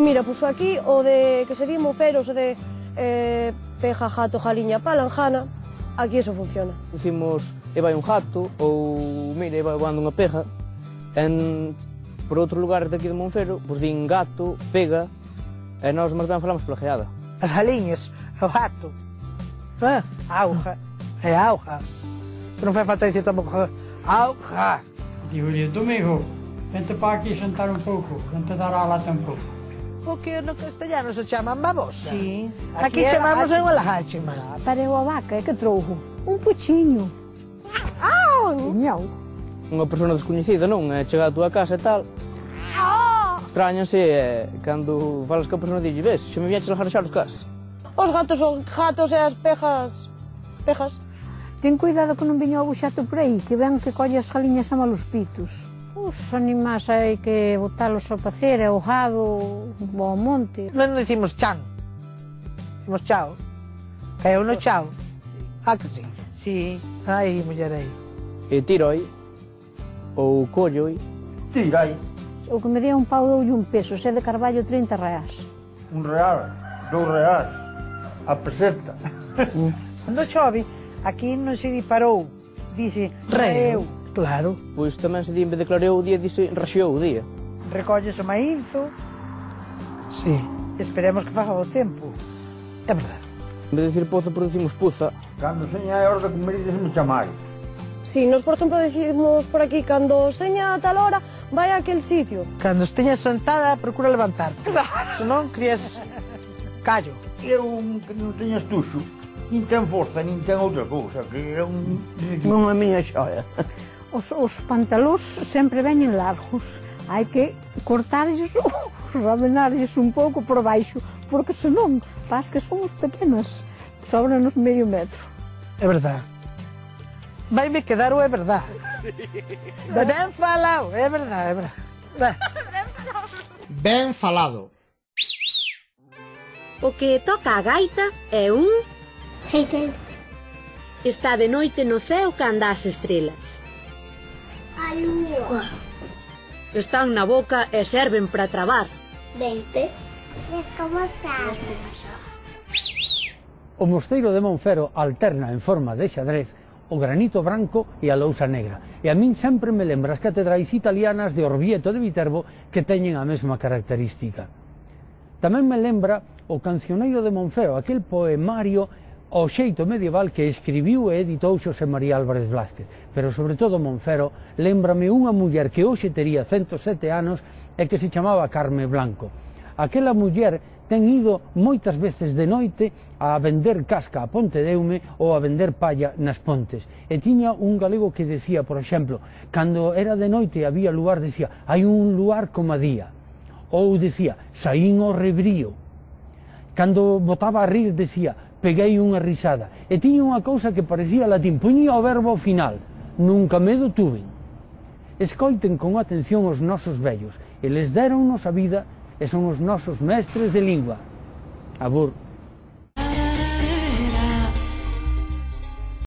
Mira, pois aquí o de que sería monferos, o de pega, gato, jaliña, palanjana, aquí eso funciona. Dicimos, e vai un gato, ou, mira, e vai voando unha pega. Por outros lugares daqui de Monfero, pois din gato, pega, e nós máis ben falamos pola geada. As jaliñas, o gato, auga, é auga. Non fai falta dicir tampouco auga. Digo-lhe, Domingo, vente para aquí sentar un pouco, non te dará lata un pouco. O que no castellano se chaman babosa? Sí. Aquí chamamos en Olajáchima. Pareu a vaca, que trouxo? Un puchiño. Miau. Unha persona descoñecida, non? Chega á túa casa e tal. Extrañanse cando falas que a persona dille, ves, xa me viaches a jarraxar os cas. Os gatos son gatos e as pejas, pejas. Ten cuidado que non viño o buxato por aí, que ven que colle as jaliñas a malos pitos. Os animais hai que botalos ao pacer, ao gado, ao monte. Non dicimos chan, dicimos chao. Caeu no chao. Ah, que sí? Sí. Ai, muller aí. E tiroi, ou colloi. Tirai. O que me dea un pau doulle un peso, se é de carballo 30 reais. R$1, R$2, a peseta. Cando chove, aquí non se di parou, dice reu. Claro. Pois tamén se di, en vez de clareou o día, dice raxeou o día. Recolles o maízo. Sí. Esperemos que faga o tempo. É verdade. En vez de dicir poza, producimos puza. Cando seña é hora de comer, me chamai. Si, nos, por exemplo, decimos por aquí, cando seña a tal hora, vai a aquel sitio. Cando esteñas sentada, procura levantar. Se non, crías callo. Eu que non teño estuxo, nin ten forza, nin ten outra cousa, que é un... Non é miña xoia. Os pantalóns sempre veñen largos. Hai que cortarlles ou ramenarlles un pouco por baixo, porque senón, pas que somos pequenas, sobranos medio metro. É verdade. Vai-me quedar o é verdade. Ben falado, é verdade, é verdade. Ben falado. O que toca a gaita é un... Hater. Está de noite no ceo canda as estrelas. A lúa. Están na boca e serven para trabar. 20. Descomosar. O mosteiro de Monfero alterna en forma de xadrez o granito branco e a lousa negra. E a min sempre me lembra as catedrais italianas de Orvieto de Viterbo que teñen a mesma característica. Tamén me lembra o Cancioneiro de Monfero, aquel poemario ao xeito medieval que escribiu e editou Xosé María Álvarez Blázquez. Pero, sobre todo, Monfero, lembrame unha muller que hoxe tería 107 anos e que se chamaba Carme Blanco. Aquela muller ten ido moitas veces de noite a vender casca a Pontedeume ou a vender palla nas pontes. E tiña un galego que decía, por exemplo, cando era de noite e había luar, decía, hai un luar como a día. Ou decía, saín ao rebrío. Cando botaba a rir, decía, peguei unha risada. E tiña unha cousa que parecía latín, poñía o verbo ao final, nunca medo tuven. Escoiten con atención os nosos vellos, eles deronnos a vida e son os nosos mestres de lingua. Abur.